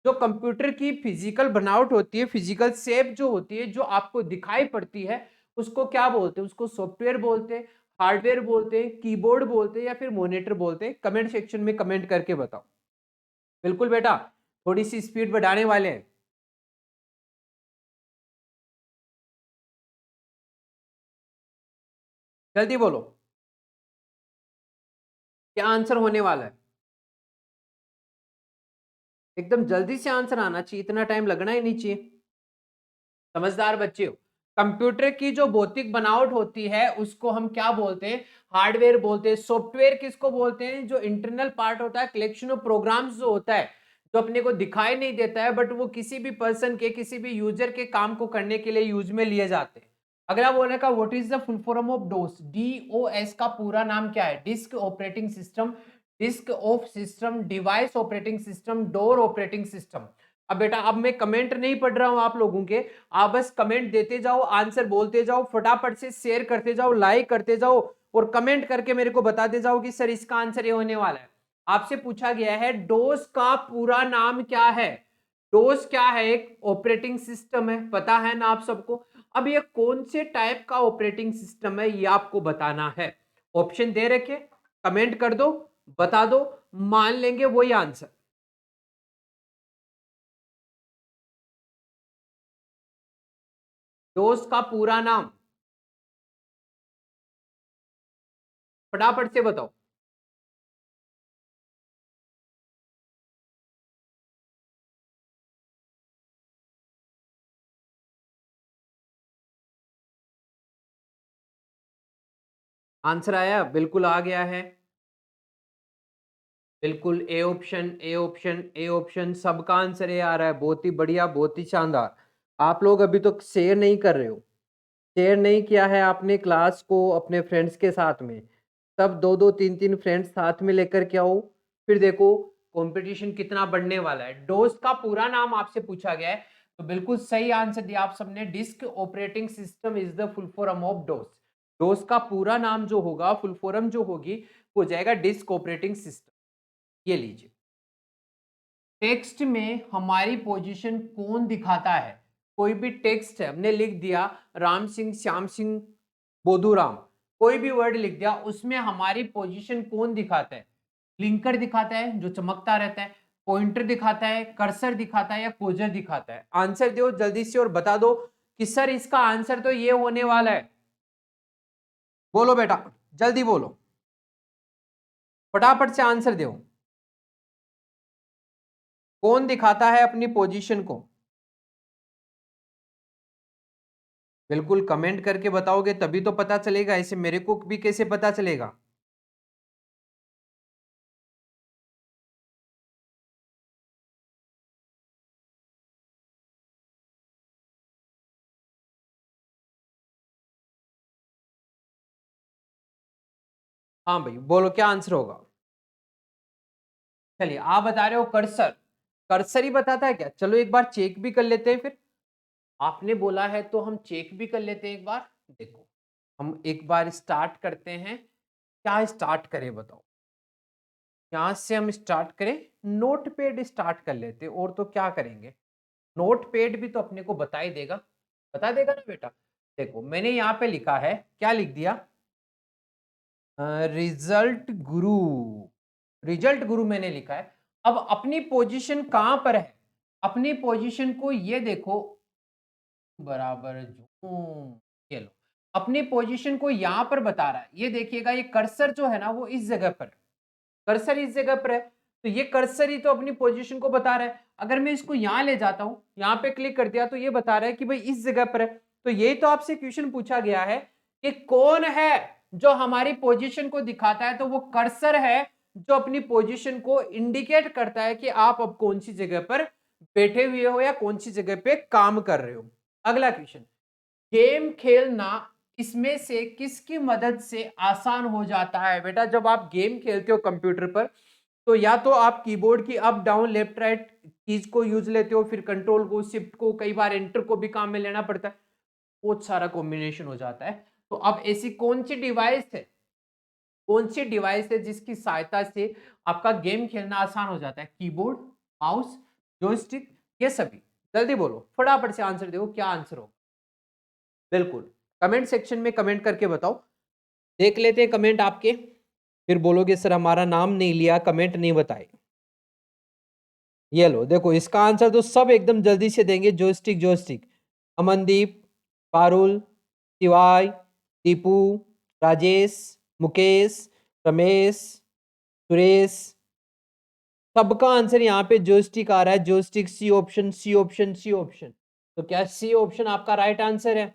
जो कंप्यूटर की फिजिकल बनावट होती है, फिजिकल शेप जो होती है, जो आपको दिखाई पड़ती है, उसको क्या बोलते हैं? उसको सॉफ्टवेयर बोलते हैं, हार्डवेयर बोलते हैं, कीबोर्ड बोलते हैं, या फिर मॉनिटर बोलते हैं। कमेंट सेक्शन में कमेंट करके बताओ। बिल्कुल बेटा, थोड़ी सी स्पीड बढ़ाने वाले हैं, जल्दी बोलो क्या आंसर होने वाला है। एकदम जल्दी से आंसर आना चाहिए, इतना टाइम लगना ही नहीं चाहिए। समझदार बच्चे हो। कंप्यूटर की जो भौतिक बनावट होती है उसको हम क्या बोलते हैं? हार्डवेयर बोलते हैं। सॉफ्टवेयर किसको बोलते हैं? जो इंटरनल पार्ट होता है, कलेक्शन ऑफ प्रोग्राम्स जो होता है, जो अपने को दिखाई नहीं देता है, बट वो किसी भी पर्सन के, किसी भी यूजर के काम को करने के लिए यूज में लिए जाते हैं, अगला बोलने का what is the full form of DOS, DOS का पूरा नाम क्या है? Disk operating system, disk of system, device operating system, door operating system. अब बेटा अब मैं कमेंट नहीं पढ़ रहा हूं आप लोगों के, आप बस कमेंट देते जाओ, आंसर बोलते जाओ, फटाफट से शेयर करते जाओ, लाइक करते जाओ और कमेंट करके मेरे को बताते जाओ कि सर इसका आंसर ये होने वाला है। आपसे पूछा गया है डोस का पूरा नाम क्या है? डोस क्या है? एक ऑपरेटिंग सिस्टम है, पता है ना आप सबको। अब ये कौन से टाइप का ऑपरेटिंग सिस्टम है ये आपको बताना है। ऑप्शन दे रखे, कमेंट कर दो, बता दो, मान लेंगे वही आंसर। डोस का पूरा नाम फटाफट से बताओ। आंसर आया? बिल्कुल आ गया है, बिल्कुल A option, A option, A option, सबका आंसर ए आ रहा है। बहुत ही बढ़िया, बहुत ही शानदार। आप लोग अभी तो शेयर नहीं कर रहे हो, शेयर नहीं किया है आपने क्लास को अपने फ्रेंड्स के साथ में। तब दो दो तीन तीन फ्रेंड्स साथ में लेकर के आओ, फिर देखो कंपटीशन कितना बढ़ने वाला है। डोस का पूरा नाम आपसे पूछा गया है, तो बिल्कुल सही आंसर दिया आप सबने। Disk operating system is the full form of DOS. DOS का पूरा नाम जो होगा, फुल फॉर्म जो होगी, हो जाएगा डिस्क ऑपरेटिंग सिस्टम। ये लीजिए, टेक्स्ट में हमारी पोजीशन कौन दिखाता है? कोई भी टेक्स्ट है, हमने लिख दिया राम सिंह, श्याम सिंह, बोधूराम, कोई भी वर्ड लिख दिया, उसमें हमारी पोजीशन कौन दिखाता है? लिंकर दिखाता है जो चमकता रहता है, पॉइंटर दिखाता है, कर्सर दिखाता है, या पोजर दिखाता है? आंसर दो जल्दी से और बता दो कि सर इसका आंसर तो ये होने वाला है। बोलो बेटा, जल्दी बोलो, फटाफट से आंसर दो। कौन दिखाता है अपनी पोजीशन को? बिल्कुल कमेंट करके बताओगे तभी तो पता चलेगा, ऐसे मेरे को भी कैसे पता चलेगा? हाँ भाई बोलो क्या आंसर होगा। चलिए आप बता रहे हो कर्सर, कर्सर ही बताता है क्या? चलो एक बार चेक भी कर लेते हैं फिर। आपने बोला है तो हम चेक भी कर लेते हैं एक बार। देखो हम एक बार स्टार्ट करते हैं, क्या स्टार्ट करें बताओ? यहां से हम स्टार्ट करें, नोटपैड स्टार्ट कर लेते हैं, और तो क्या करेंगे? नोटपैड भी तो अपने को बता ही देगा, बता देगा ना बेटा। देखो मैंने यहाँ पे लिखा है, क्या लिख दिया? रिजल्ट गुरु, रिजल्ट गुरु मैंने लिखा है। अब अपनी पोजीशन कहां पर है? अपनी पोजीशन को ये देखो, बराबर जूम, ये लो, अपनी पोजीशन को यहां पर बता रहा है। ये देखिएगा, ये कर्सर जो है ना वो इस जगह पर है, कर्सर इस जगह पर है, तो ये कर्सर ही तो अपनी पोजीशन को बता रहा है। अगर मैं इसको यहां ले जाता हूं, यहां पे क्लिक कर दिया, तो ये बता रहा है कि भाई इस जगह पर है। तो यही तो आपसे क्वेश्चन पूछा गया है कि कौन है जो हमारी पोजीशन को दिखाता है? तो वो कर्सर है जो अपनी पोजीशन को इंडिकेट करता है कि आप अब कौन सी जगह पर बैठे हुए हो या कौन सी जगह पे काम कर रहे हो। अगला क्वेश्चन, गेम खेलना इसमें से किसकी मदद से आसान हो जाता है? बेटा जब आप गेम खेलते हो कंप्यूटर पर, तो या तो आप कीबोर्ड की up down left right keys को यूज लेते हो, फिर कंट्रोल को, शिफ्ट को, कई बार एंटर को भी काम में लेना पड़ता है, बहुत सारा कॉम्बिनेशन हो जाता है। तो अब ऐसी कौन सी डिवाइस है, कौन सी डिवाइस है जिसकी सहायता से आपका गेम खेलना आसान हो जाता है? कीबोर्ड, माउस, जॉयस्टिक, ये सभी? जल्दी बोलो, फटाफट से आंसर दो, क्या आंसर हो? बिल्कुल कमेंट सेक्शन में कमेंट करके बताओ, देख लेते हैं कमेंट आपके, फिर बोलोगे सर हमारा नाम नहीं लिया, कमेंट नहीं बताए। ये लो देखो, इसका आंसर तो सब एकदम जल्दी से देंगे। जोस्टिक, जोस्टिक, अमनदीप, पारुल, शिवाय, दीपू, राजेश, मुकेश, रमेश, सुरेश, सबका आंसर यहाँ पे जोस्टिक आ रहा है। Joystick, C option, C option, C option. तो क्या सी ऑप्शन आपका राइट आंसर है?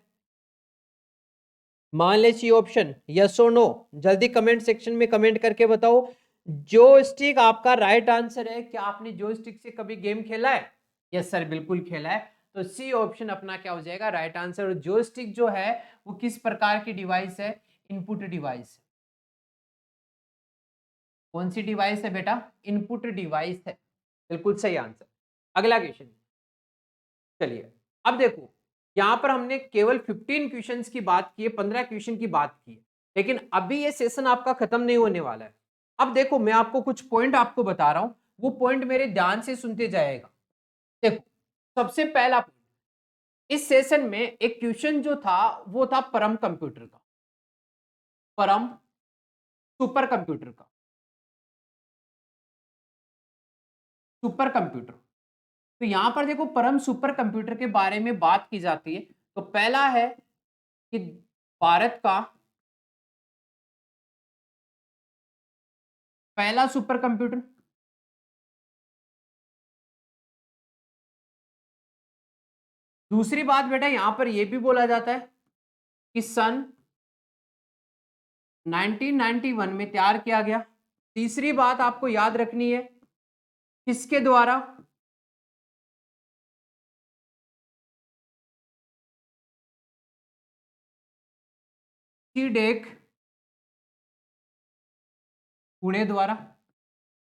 मान ले सी ऑप्शन, यस और नो? जल्दी कमेंट सेक्शन में कमेंट करके बताओ। जोस्टिक आपका राइट आंसर है। क्या आपने जोस्टिक से कभी गेम खेला है? यस सर बिल्कुल खेला है। तो सी ऑप्शन अपना क्या हो जाएगा, राइट आंसर। जॉयस्टिक जो है वो किस प्रकार की डिवाइस है, इनपुट डिवाइस। कौन सी डिवाइस है बेटा, इनपुट डिवाइस है, बिल्कुल सही आंसर। अगला क्वेश्चन, चलिए अब देखो, यहां पर हमने केवल 15 क्वेश्चंस की बात की है, 15 क्वेश्चन की बात की है, लेकिन अभी ये सेशन आपका खत्म नहीं होने वाला है। अब देखो मैं आपको कुछ पॉइंट आपको बता रहा हूं, वो पॉइंट मेरे ध्यान से सुनते जाएगा। देखो सबसे पहला पॉइंट, इस सेशन में एक क्वेश्चन जो था वो था परम कंप्यूटर का, परम सुपर कंप्यूटर का, सुपर कंप्यूटर। तो यहां पर देखो परम सुपर कंप्यूटर के बारे में बात की जाती है, तो पहला है कि भारत का पहला सुपर कंप्यूटर, दूसरी बात बेटा यहां पर यह भी बोला जाता है कि सन 1991 में तैयार किया गया। तीसरी बात आपको याद रखनी है, किसके द्वारा, सीडेक पुणे द्वारा।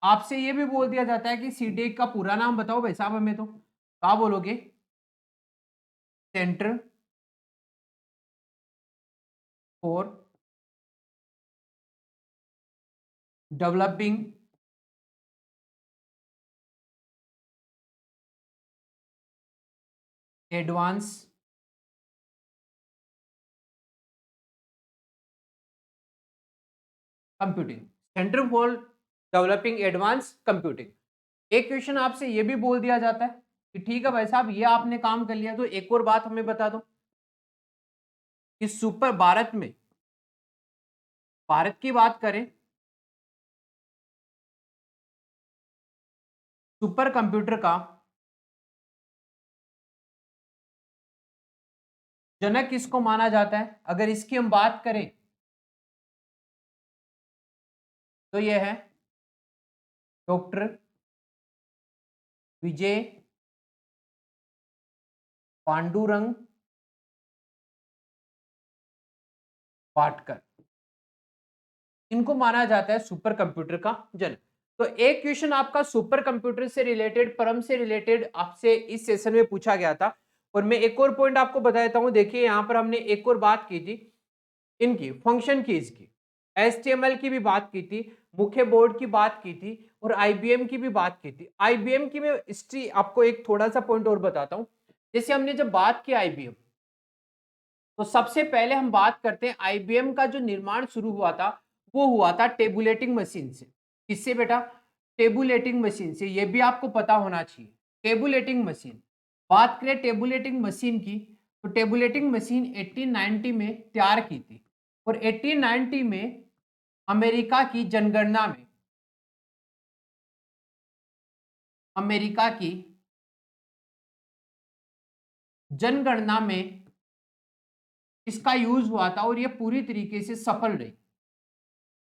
आपसे यह भी बोल दिया जाता है कि सीडेक का पूरा नाम बताओ भाई साहब हमें, तो क्या बोलोगे, centre for developing advance computing, centre for developing advance computing. एक क्वेश्चन आपसे यह भी बोल दिया जाता है कि ठीक है भाई साहब ये आपने काम कर लिया, तो एक और बात हमें बता दो कि सुपर भारत में, भारत की बात करें, सुपर कंप्यूटर का जनक किसको माना जाता है, अगर इसकी हम बात करें तो यह है डॉक्टर विजय पांडुरंग पाटकर, इनको माना जाता है सुपर कंप्यूटर का जनक। तो एक क्वेश्चन आपका सुपर कंप्यूटर से रिलेटेड, परम से रिलेटेड आपसे इस सेशन में पूछा गया था। और मैं एक और पॉइंट आपको बताता हूं, देखिए यहां पर हमने एक और बात की थी इनकी फंक्शन कीज की, HTML की भी बात की थी, मुख्य बोर्ड की बात की थी, और IBM की भी बात की थी। IBM की मैं हिस्ट्री आपको एक थोड़ा सा पॉइंट और बताता हूं। जैसे हमने जब बात की IBM, तो सबसे पहले हम बात करते हैं IBM का जो निर्माण शुरू हुआ था वो हुआ था टेबुलेटिंग मशीन से। किससे बेटा, टेबुलेटिंग मशीन से, ये भी आपको पता होना चाहिए। टेबुलेटिंग मशीन, बात करें टेबुलेटिंग मशीन की, तो टेबुलेटिंग मशीन 1890 में तैयार की थी, और 1890 में अमेरिका की जनगणना में, अमेरिका की जनगणना में इसका यूज हुआ था और ये पूरी तरीके से सफल रही।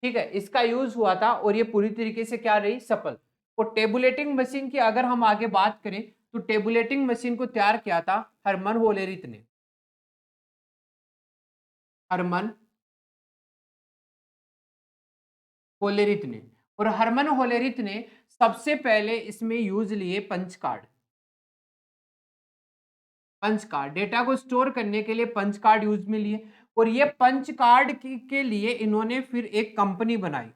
ठीक है, इसका यूज हुआ था और ये पूरी तरीके से क्या रही, सफल। और टेबुलेटिंग मशीन की अगर हम आगे बात करें, तो टेबुलेटिंग मशीन को तैयार किया था हरमन होलेरिथ ने, हरमन होलेरिथ ने। और हरमन होलेरिथ ने सबसे पहले इसमें यूज लिए punch card, punch card, data को स्टोर करने के लिए पंच कार्ड यूज में लिए। और ये पंच कार्ड के लिए इन्होंने फिर एक कंपनी बनाई,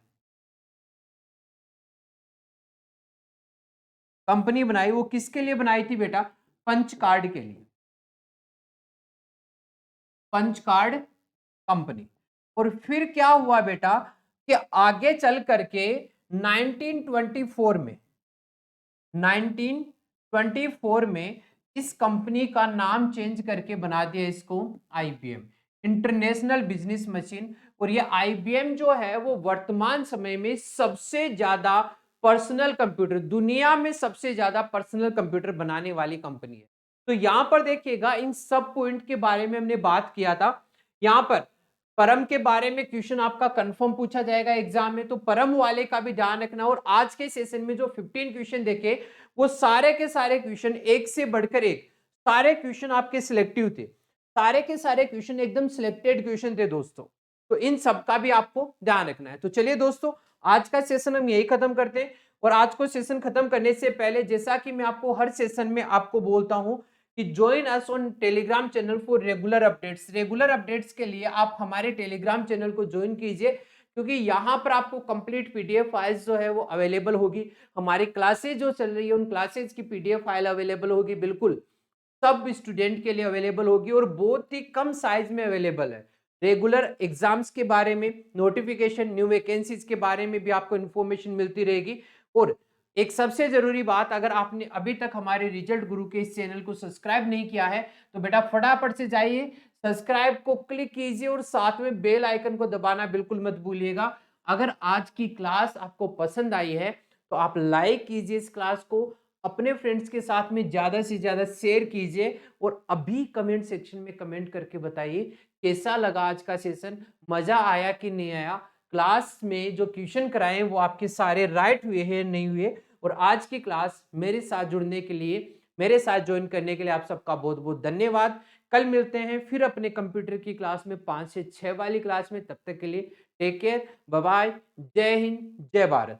कंपनी बनाई, वो किसके लिए बनाई थी बेटा, पंच कार्ड के लिए, पंच कार्ड कंपनी। और फिर क्या हुआ बेटा कि आगे चल करके 1924 में, 1924 में इस कंपनी का नाम चेंज करके बना दिया इसको IBM, इंटरनेशनल बिजनेस मशीन। और ये IBM जो है वो वर्तमान समय में सबसे ज्यादा पर्सनल कंप्यूटर, दुनिया में सबसे ज्यादा पर्सनल कंप्यूटर बनाने वाली कंपनी है। तो यहां पर देखिएगा इन सब पॉइंट के बारे में हमने बात किया था। यहां पर परम के बारे में क्वेश्चन आपका कंफर्म पूछा जाएगा एग्जाम में, तो परम वाले का भी ध्यान रखना। और आज के सेशन में जो 15 क्वेश्चन देखे वो सारे के सारे क्वेश्चन एक से बढ़कर एक सारे क्वेश्चन आपके सिलेक्टिव थे, सारे के सारे क्वेश्चन एकदम सिलेक्टेड क्वेश्चन थे दोस्तों। तो इन सब का भी आपको ध्यान रखना है। तो चलिए दोस्तों, आज का सेशन हम यही खत्म करते हैं। और आज को सेशन खत्म करने से पहले, जैसा कि मैं आपको हर सेशन में आपको बोलता हूं कि join us on Telegram channel for regular updates. Regular updates के लिए आप हमारे टेलीग्राम चैनल को ज्वाइन कीजिए, क्योंकि यहाँ पर आपको कंप्लीट पीडीएफ फाइल्स जो है वो अवेलेबल होगी। हमारी क्लासेज जो चल रही है उन क्लासेज की पीडीएफ फाइल अवेलेबल होगी, बिल्कुल सब स्टूडेंट के लिए अवेलेबल होगी और बहुत ही कम साइज में अवेलेबल है। रेगुलर एग्जाम्स के बारे में, नोटिफिकेशन, न्यू वैकेंसीज के बारे में भी आपको इन्फॉर्मेशन मिलती रहेगी। और एक सबसे जरूरी बात, अगर आपने अभी तक हमारे रिजल्ट गुरु के इस चैनल को सब्सक्राइब नहीं किया है तो बेटा फटाफट से जाइए, सब्सक्राइब को क्लिक कीजिए और साथ में बेल आइकन को दबाना बिल्कुल मत भूलिएगा। अगर आज की क्लास आपको पसंद आई है तो आप लाइक कीजिए इस क्लास को, अपने फ्रेंड्स के साथ में ज्यादा से ज्यादा शेयर कीजिए और अभी कमेंट सेक्शन में कमेंट करके बताइए कैसा लगा आज का सेशन, मजा आया कि नहीं आया, क्लास में जो क्वेश्चन कराए वो आपके सारे राइट हुए हैं नहीं हुए। और आज की क्लास मेरे साथ जुड़ने के लिए, मेरे साथ ज्वाइन करने के लिए आप सबका बहुत बहुत धन्यवाद। कल मिलते हैं फिर अपने कंप्यूटर की क्लास में 5 से 6 वाली क्लास में। तब तक के लिए टेक केयर, बाय बाय, जय हिंद, जय भारत।